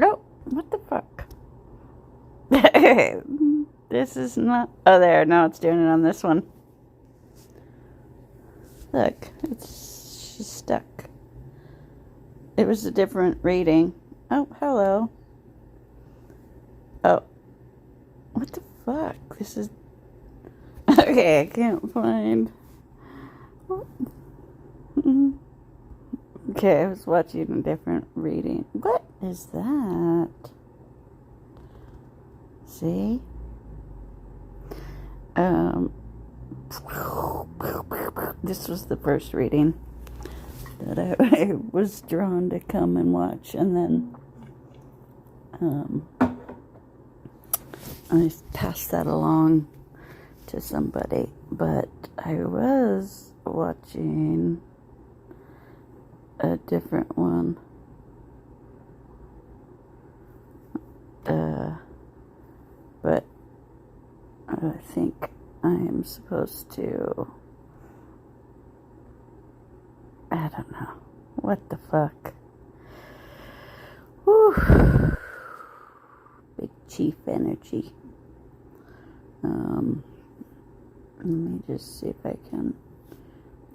Oh, what the fuck? This is not... Oh, there. Now it's doing it on this one. Look, she's stuck. It was a different reading. Oh, hello. Oh. What the fuck? This is... Okay, I can't find... Okay, I was watching a different reading. What is that? See? This was the first reading that I was drawn to come and watch, and then I passed that along to somebody, but I was watching a different one. But I think I am supposed to... I don't know. What the fuck? Whew. Big chief energy. Let me just see if I can...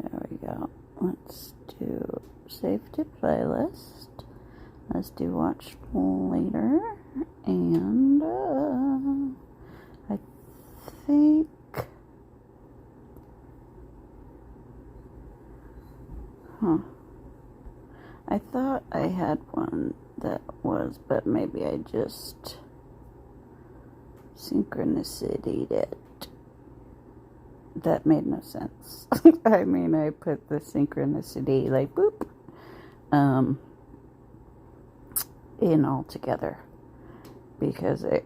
There we go. Let's do save to playlist. Let's do watch later. And I think... I thought I had one that was, but maybe I just synchronicity'd it. That made no sense. I mean, I put the synchronicity, like, boop, in all together. Because I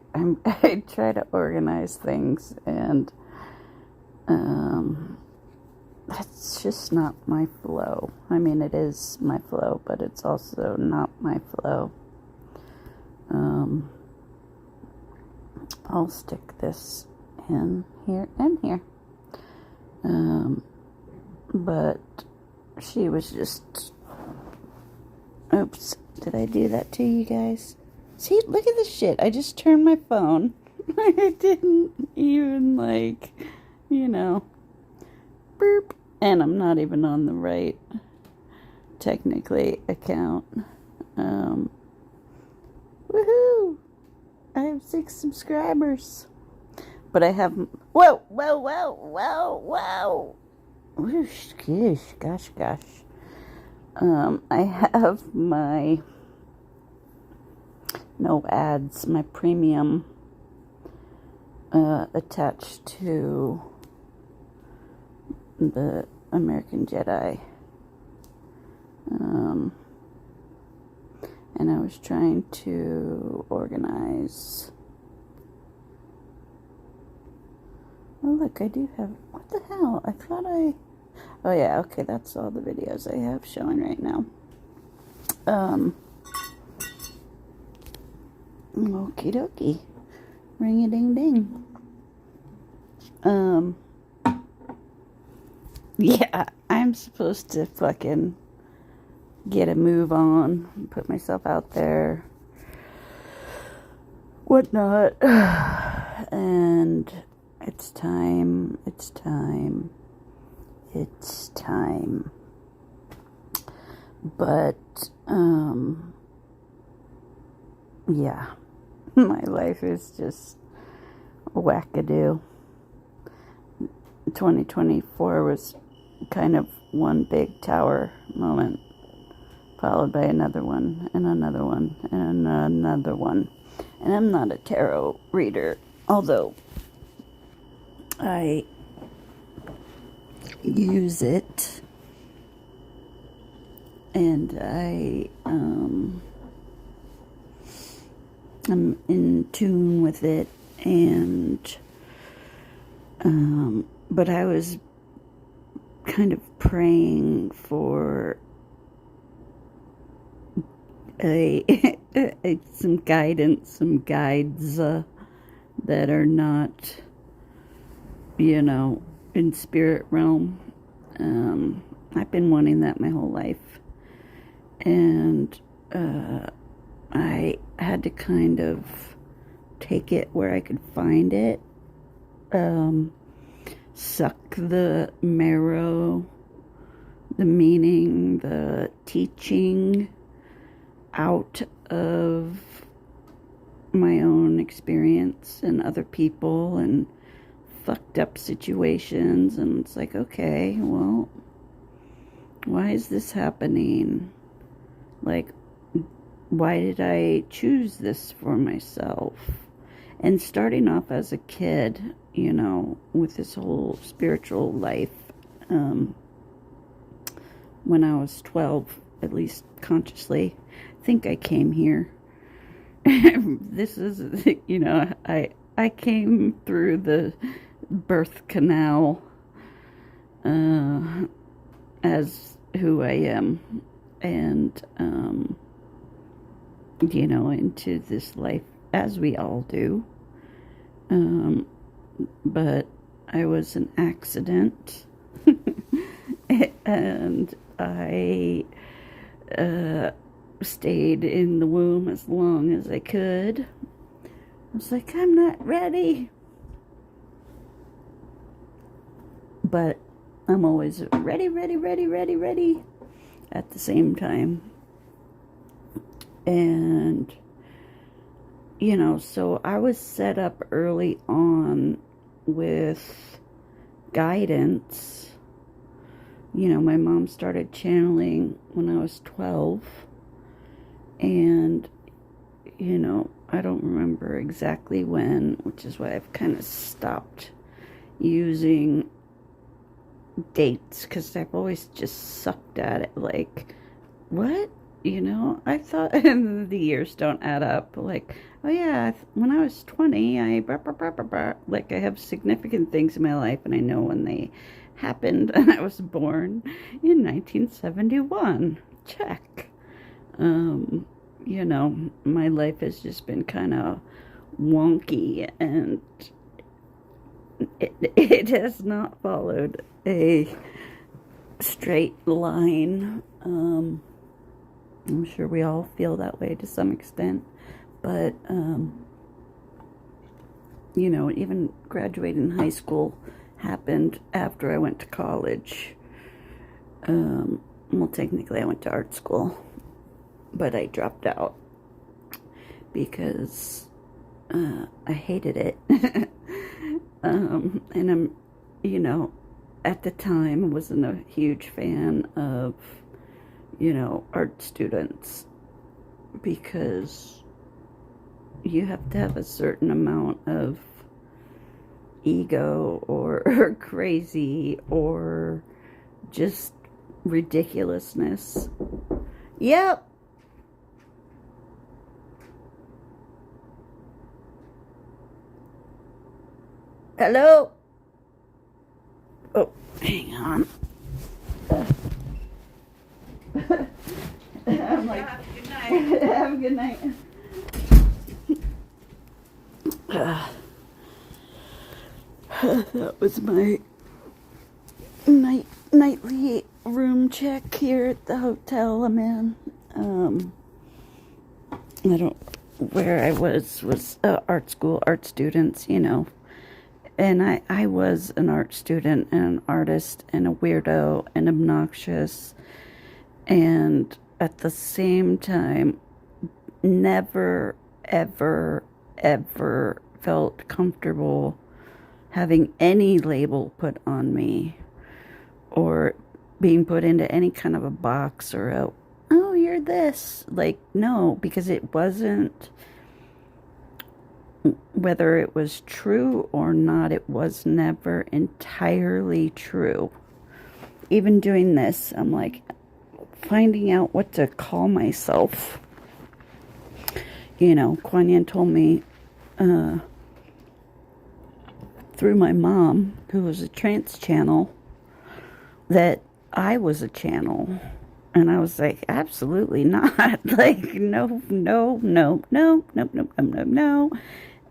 try to organize things, and that's just not my flow. I mean, it is my flow, but it's also not my flow. I'll stick this in here and here. But she was just... Oops, did I do that to you guys? See, look at this shit. I just turned my phone. I didn't even, like, you know, burp. And I'm not even on the right, technically, account. Woohoo! I have 6 subscribers. But I have... Whoa! Whoosh, gosh. I have my... No ads, my premium attached to the American Jedi. And I was trying to organize... Oh, look, I do have... What the hell? I thought I... Oh, yeah, okay, that's all the videos I have showing right now. Okie dokie. Ring-a-ding-ding. Yeah, I'm supposed to fucking get a move on, put myself out there, whatnot, and it's time. But, yeah, my life is just wackadoo. 2024 was kind of one big tower moment, followed by another one, and another one, and another one. And I'm not a tarot reader, although I use it, and I'm in tune with it, and but I was kind of praying for some guidance, some guides that are not, you know, in spirit realm. I've been wanting that my whole life, and I had to kind of take it where I could find it. Suck the marrow, the meaning, the teaching out of my own experience and other people and fucked up situations. And it's like, okay, well, why is this happening? Like, why did I choose this for myself? And starting off as a kid, you know, with this whole spiritual life, when I was 12, at least consciously, I think I came here. This is, you know, I came through the birth canal as who I am, and you know, into this life as we all do. But I was an accident, and I stayed in the womb as long as I could. I was like, I'm not ready. But I'm always ready at the same time. And, you know, so I was set up early on with guidance. You know, my mom started channeling when I was 12. And, you know, I don't remember exactly when, which is why I've kind of stopped using dates, because I've always just sucked at it. Like, what? You know, I thought the years don't add up. Like, oh yeah, when I was 20, like, I have significant things in my life, and I know when they happened, and I was born in 1971. Check. You know, my life has just been kind of wonky, and it has not followed a straight line. I'm sure we all feel that way to some extent, but you know, even graduating high school happened after I went to college. Well, technically I went to art school, but I dropped out because I hated it. And I'm, you know, at the time wasn't a huge fan of, you know, art students, because you have to have a certain amount of ego or crazy or just ridiculousness. Yep. Hello? Oh, hang on. I'm like, have a good night. Have a good night. That was my nightly room check here at the hotel I'm in. I don't, where I was art school, art students, you know. And I was an art student and an artist and a weirdo and obnoxious, and at the same time never, ever, ever felt comfortable having any label put on me or being put into any kind of a box or oh, you're this. Like, no, because it wasn't, whether it was true or not, it was never entirely true. Even doing this, I'm like finding out what to call myself. You know, Kuan Yin told me through my mom, who was a trance channel, that I was a channel. And I was like, absolutely not. Like, no.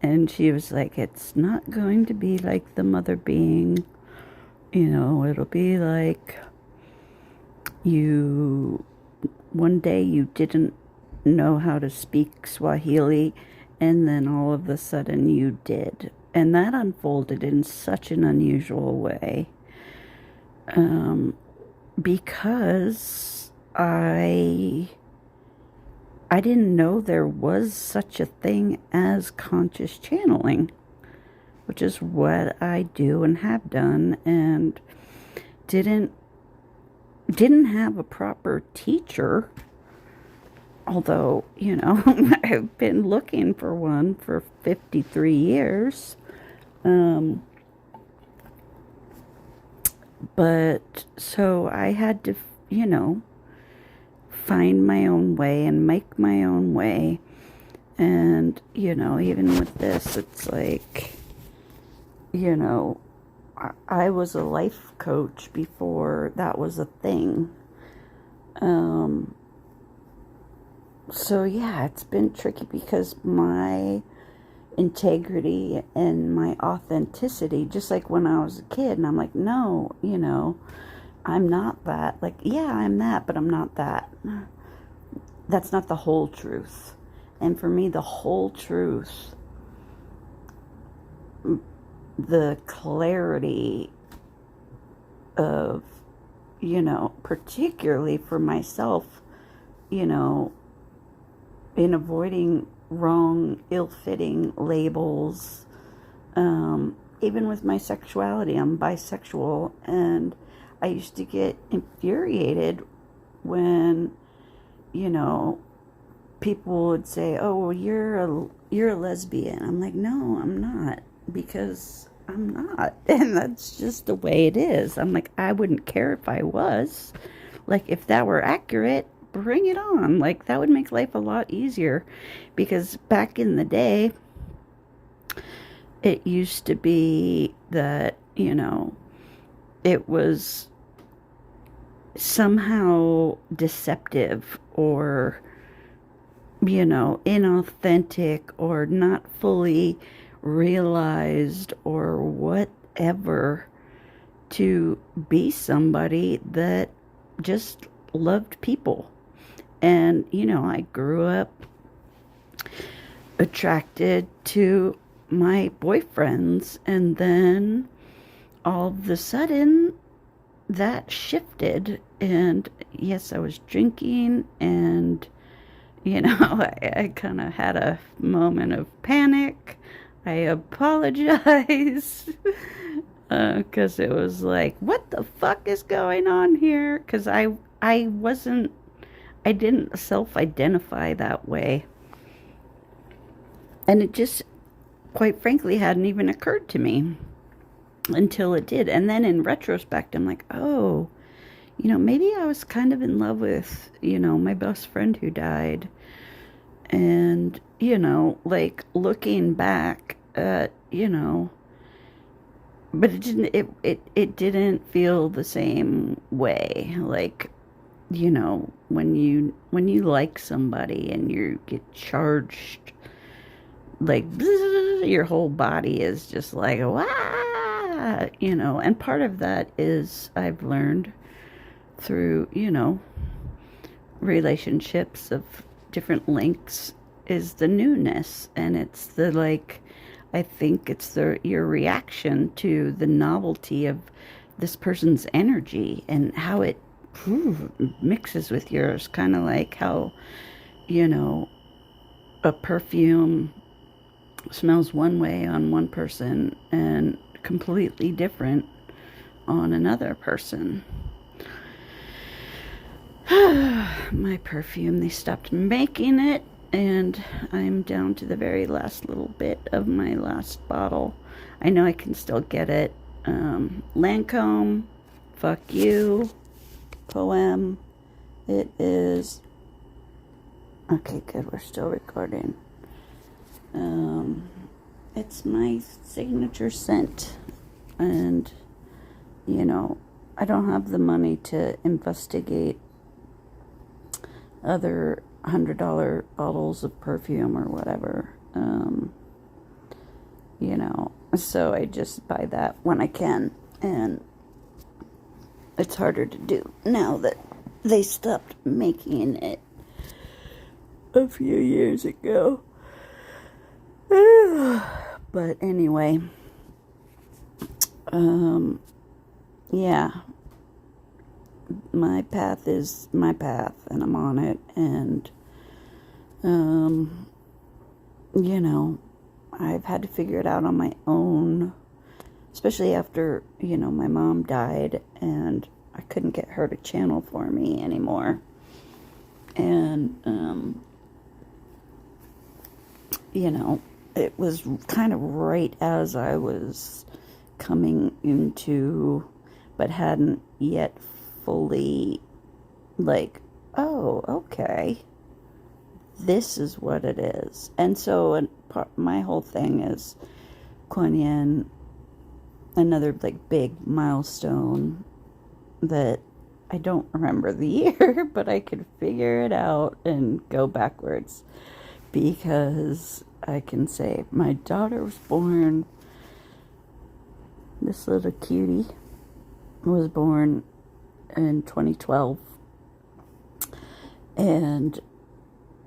And she was like, it's not going to be like the mother being, you know, it'll be like one day you didn't know how to speak Swahili, and then all of a sudden you did. And that unfolded in such an unusual way. Because I didn't know there was such a thing as conscious channeling, which is what I do and have done, and didn't have a proper teacher, although, you know, I've been looking for one for 53 years. But so I had to, you know, find my own way and make my own way. And, you know, even with this, it's like, you know, I was a life coach before that was a thing. So yeah, it's been tricky because my integrity and my authenticity, just like when I was a kid, and I'm like, no, you know, I'm not that. Like, yeah, I'm that, but I'm not that. That's not the whole truth. And for me, the whole truth, the clarity of, you know, particularly for myself, you know, in avoiding wrong, ill-fitting labels, even with my sexuality. I'm bisexual, and I used to get infuriated when, you know, people would say, oh, well, you're a lesbian. I'm like, no, I'm not, because I'm not. And that's just the way it is. I'm like, I wouldn't care if I was. Like, if that were accurate, bring it on. Like, that would make life a lot easier, because back in the day, it used to be that, you know, it was somehow deceptive or, you know, inauthentic or not fully realized or whatever to be somebody that just loved people. And, you know, I grew up attracted to my boyfriends, and then all of a sudden that shifted. And yes, I was drinking, and, you know, I kind of had a moment of panic. I apologize, because it was like, what the fuck is going on here? Because I didn't self-identify that way. And it just, quite frankly, hadn't even occurred to me until it did. And then in retrospect, I'm like, oh, you know, maybe I was kind of in love with, you know, my best friend who died. And, you know, like, looking back at, you know, but it didn't feel the same way. Like, you know, when you like somebody and you get charged, like, your whole body is just like, wah, you know. And part of that is, I've learned through, you know, relationships of different lengths, is the newness. And it's the, like, I think it's your reaction to the novelty of this person's energy and how it mixes with yours. Kind of like how, you know, a perfume smells one way on one person and completely different on another person. My perfume, they stopped making it, and I'm down to the very last little bit of my last bottle. I know I can still get it. welcOMe, fuck you, poem. It is, okay, good, we're still recording. It's my signature scent, and, you know, I don't have the money to investigate other $100 bottles of perfume or whatever, you know, so I just buy that when I can, and it's harder to do now that they stopped making it. a few years ago. But anyway, yeah, my path is my path, and I'm on it, and, you know, I've had to figure it out on my own, especially after, you know, my mom died, and I couldn't get her to channel for me anymore, and, you know, it was kind of right as I was coming into, but hadn't yet fully, like, oh, okay, this is what it is. And so my whole thing is Kuan Yin, another, like, big milestone that I don't remember the year, but I could figure it out and go backwards, because I can say my daughter was born, this little cutie was born in 2012, and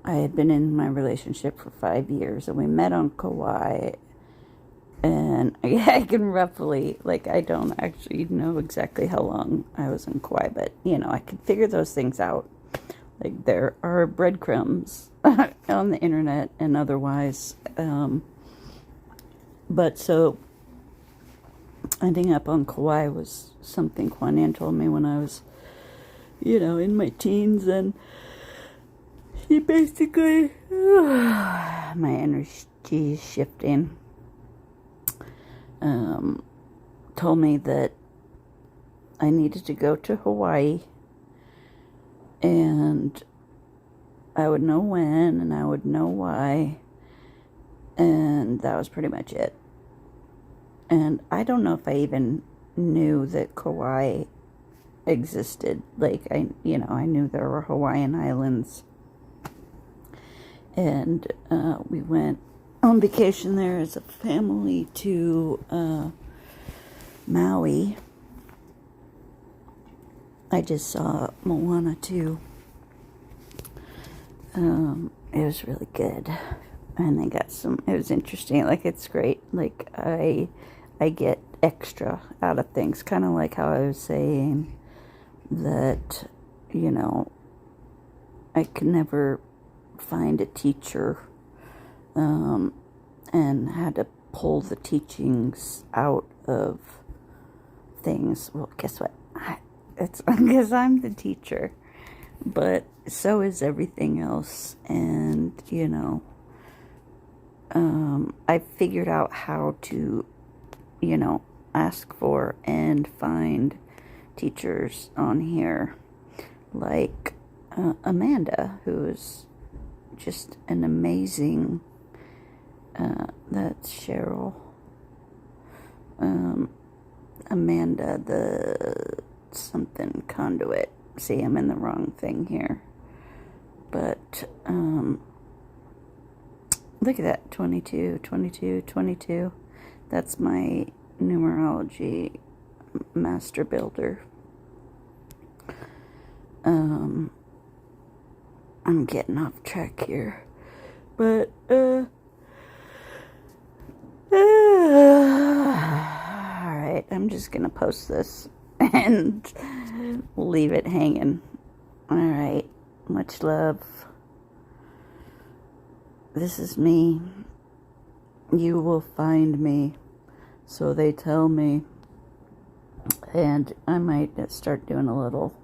I had been in my relationship for 5 years, and we met on Kauai, and I can roughly, like, I don't actually know exactly how long I was in Kauai, but, you know, I could figure those things out. Like, there are breadcrumbs on the internet and otherwise. But so, ending up on Kauai was something Kuan Yin told me when I was, you know, in my teens. And he basically, my energy is shifting, told me that I needed to go to Hawaii, and I would know when, and I would know why, and that was pretty much it. And I don't know if I even knew that Kauai existed. Like, I knew there were Hawaiian Islands, and we went on vacation there as a family to Maui. I just saw Moana 2. It was really good, and they got it was interesting. Like, it's great. Like, I get extra out of things, kind of like how I was saying that, you know, I could never find a teacher, and had to pull the teachings out of things. Well, guess what? It's because I'm the teacher, but so is everything else. And, you know, I figured out how to, you know, ask for and find teachers on here, like Amanda, who is just an amazing, that's Cheryl, Amanda, the something conduit. See, I'm in the wrong thing here, but look at that, 22, 22, 22. That's my numerology master builder. I'm getting off track here, but alright, I'm just gonna post this and leave it hanging. Alright, much love. This is me. You will find me, so they tell me. And I might start doing a little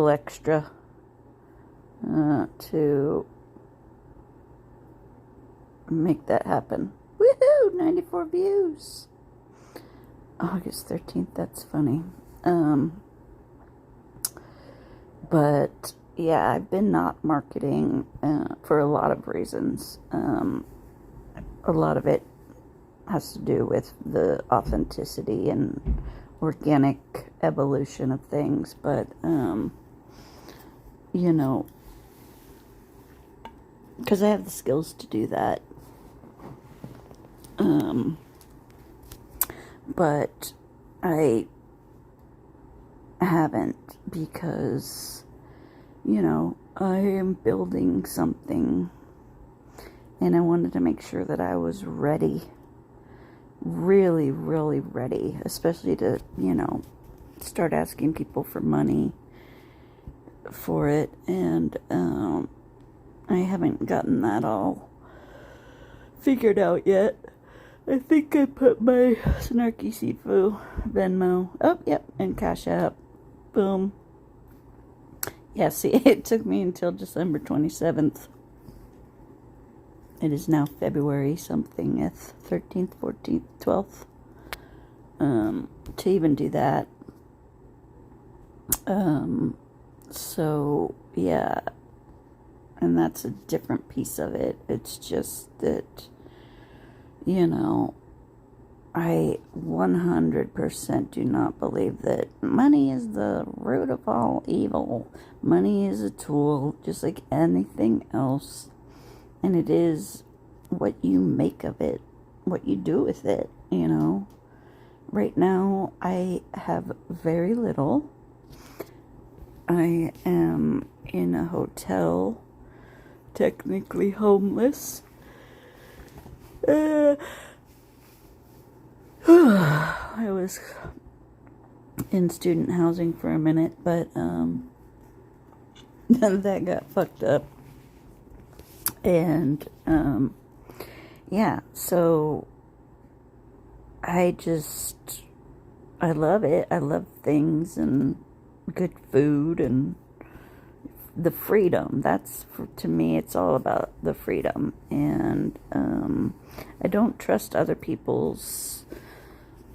extra to make that happen. Woohoo! 94 views. August 13th, that's funny. But yeah, I've been not marketing for a lot of reasons. A lot of it has to do with the authenticity and organic evolution of things, but you know, because I have the skills to do that. But I haven't, because, you know, I am building something, and I wanted to make sure that I was ready, really, really ready, especially to, start asking people for money for it, and I haven't gotten that all figured out yet. I think I put my Snarky Sifu Venmo, yep, and Cash App, boom. Yeah, see, it took me until December 27th. It is now February something, 13th, 14th, 12th, to even do that. So, yeah, and that's a different piece of it. It's just that, I 100% do not believe that money is the root of all evil. Money is a tool, just like anything else. And it is what you make of it, what you do with it, Right now, I have very little. I am in a hotel, technically homeless. I was in student housing for a minute, but that got fucked up. And yeah, so I love it. I love things and good food and the freedom. To me, it's all about the freedom. And I don't trust other people's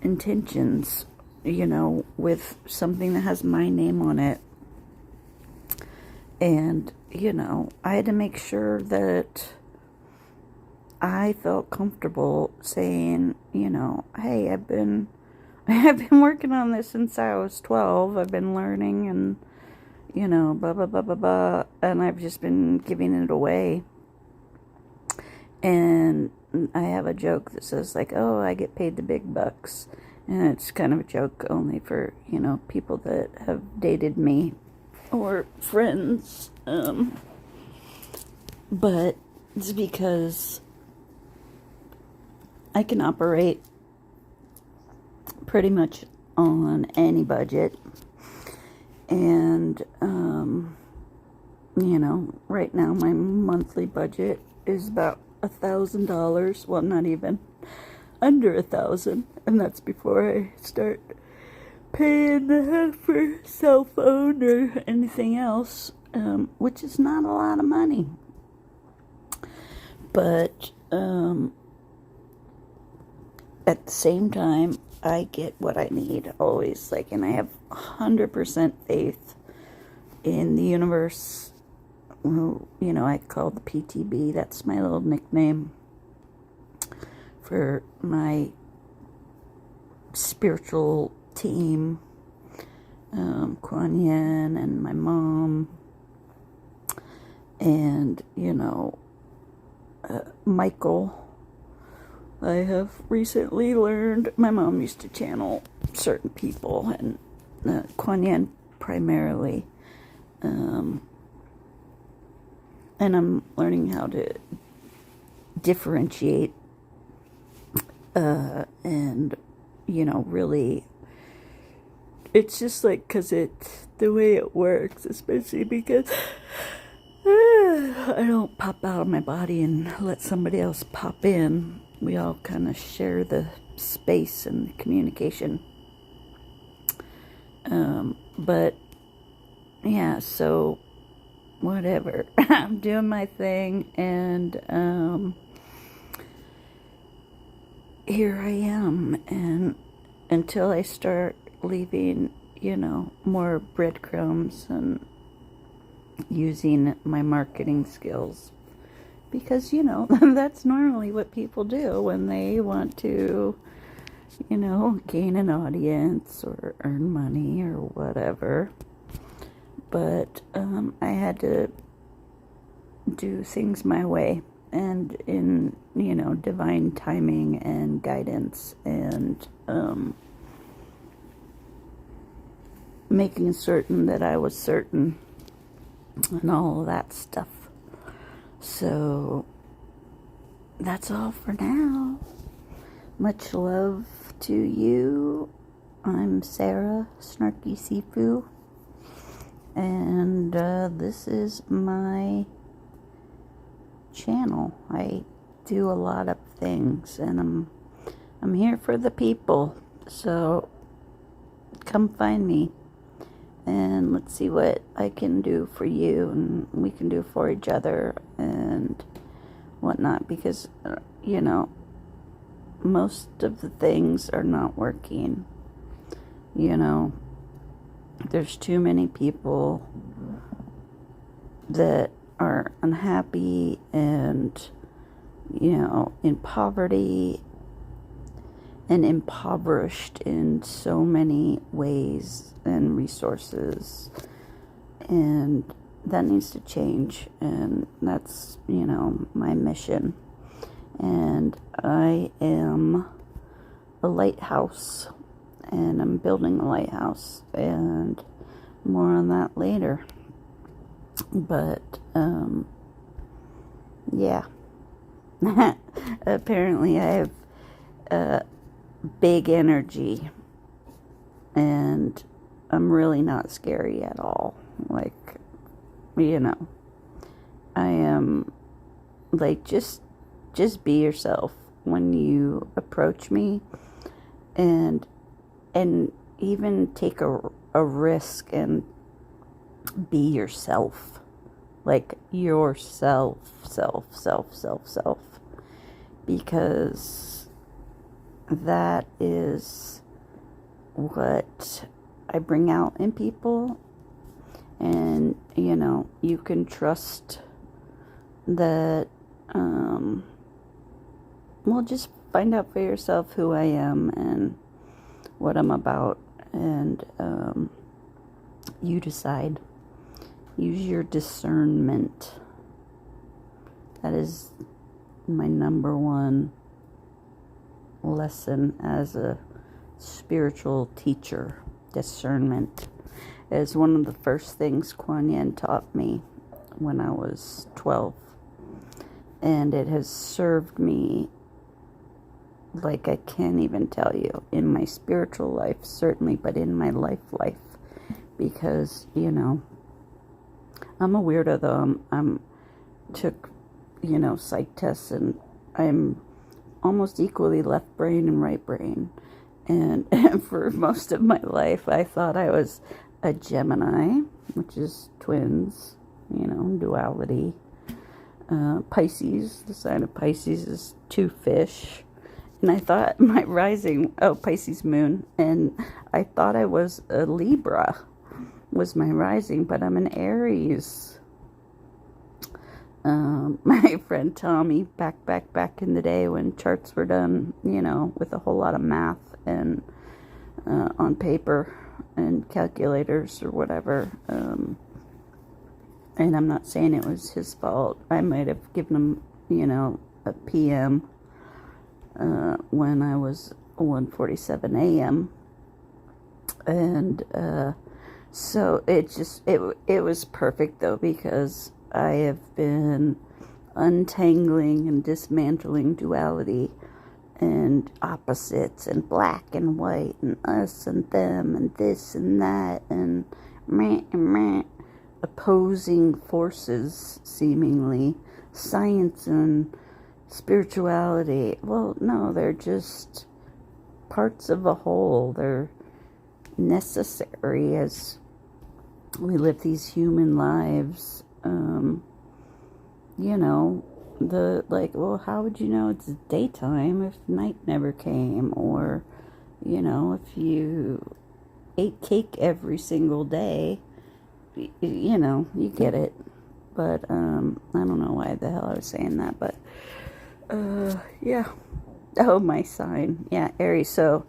intentions, with something that has my name on it. And, I had to make sure that I felt comfortable saying, hey, I've been working on this since I was 12. I've been learning and, blah, blah, blah, blah, blah. And I've just been giving it away. And I have a joke that says, like, oh, I get paid the big bucks. And it's kind of a joke only for, people that have dated me or friends. But it's because I can operate pretty much on any budget. And, right now my monthly budget is about $1,000. Well, not even, under 1,000. And that's before I start paying for cell phone or anything else, which is not a lot of money. But at the same time, I get what I need always, and I have 100% faith in the universe, who, I call the PTB, that's my little nickname for my spiritual team, Kuan Yin and my mom, and, Michael. I have recently learned, my mom used to channel certain people, and Kuan Yin primarily, and I'm learning how to differentiate, and, really, it's just because it's the way it works, especially because I don't pop out of my body and let somebody else pop in. We all kind of share the space and communication. But yeah, so whatever. I'm doing my thing, and here I am. And until I start leaving, more breadcrumbs and using my marketing skills, because that's normally what people do when they want to gain an audience or earn money or whatever. But I had to do things my way, and in divine timing and guidance, and making certain that I was certain and all of that stuff. So that's all for now. Much love to you. I'm Sara, Snarky Sifu, and this is my channel. I do a lot of things, and I'm here for the people. So come find me, and let's see what I can do for you, and we can do for each other and whatnot. Because you know, most of the things are not working. You know, there's too many people that are unhappy and, you know, in poverty and impoverished in so many ways and resources. And that needs to change. And that's, you know, my mission. And I am a lighthouse. And I'm building a lighthouse, and more on that later. But, yeah. Apparently I have big energy, and I'm really not scary at all. Like, you know, I am, like, just be yourself when you approach me, and even take a risk and be yourself. Like yourself, self. Because that is what I bring out in people. And, you know, you can trust that, well, just find out for yourself who I am and what I'm about, and you decide. Use your discernment. That is my number one lesson as a spiritual teacher. Discernment is one of the first things Kuan Yin taught me when I was 12, and it has served me like I can't even tell you, in my spiritual life, certainly, but in my life, because, you know, I'm a weirdo, though. I'm took, you know, psych tests, and I'm almost equally left brain and right brain, and for most of my life, I thought I was a Gemini, which is twins, you know, duality. Pisces, the sign of Pisces is 2 fish. And I thought my rising, Pisces moon, and I thought I was a Libra, was my rising, but I'm an Aries. My friend Tommy, back in the day when charts were done, you know, with a whole lot of math and on paper and calculators or whatever. And I'm not saying it was his fault. I might have given him, you know, a PM. When I was 1:47 a.m. And so it was perfect, though, because I have been untangling and dismantling duality and opposites and black and white and us and them and this and that and meh, opposing forces, seemingly, science and spirituality. Well, no, they're just parts of a whole. They're necessary as we live these human lives. You know, well, how would you know it's daytime if night never came? Or, you know, if you ate cake every single day, you know, you get it. But, I don't know why the hell I was saying that, but yeah. Oh, my sign. Yeah, Aries. So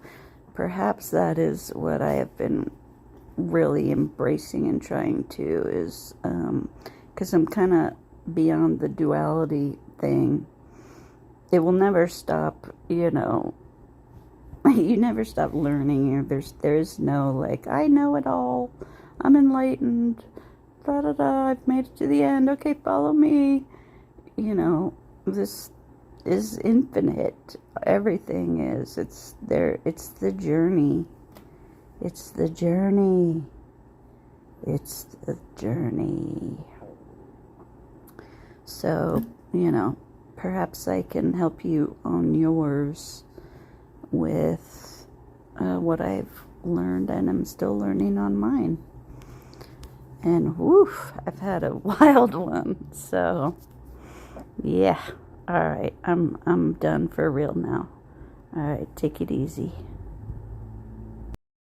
perhaps that is what I have been really embracing and trying to, is, because I'm kind of beyond the duality thing. It will never stop, you know. You never stop learning. There is no, like, I know it all, I'm enlightened, Da da da, I've made it to the end. Okay, follow me. You know, this is infinite. Everything is. It's there. It's the journey. It's the journey. It's the journey. So, you know, perhaps I can help you on yours with what I've learned, and I'm still learning on mine. And woof, I've had a wild one. So, yeah. All right, I'm done for real now. All right, take it easy.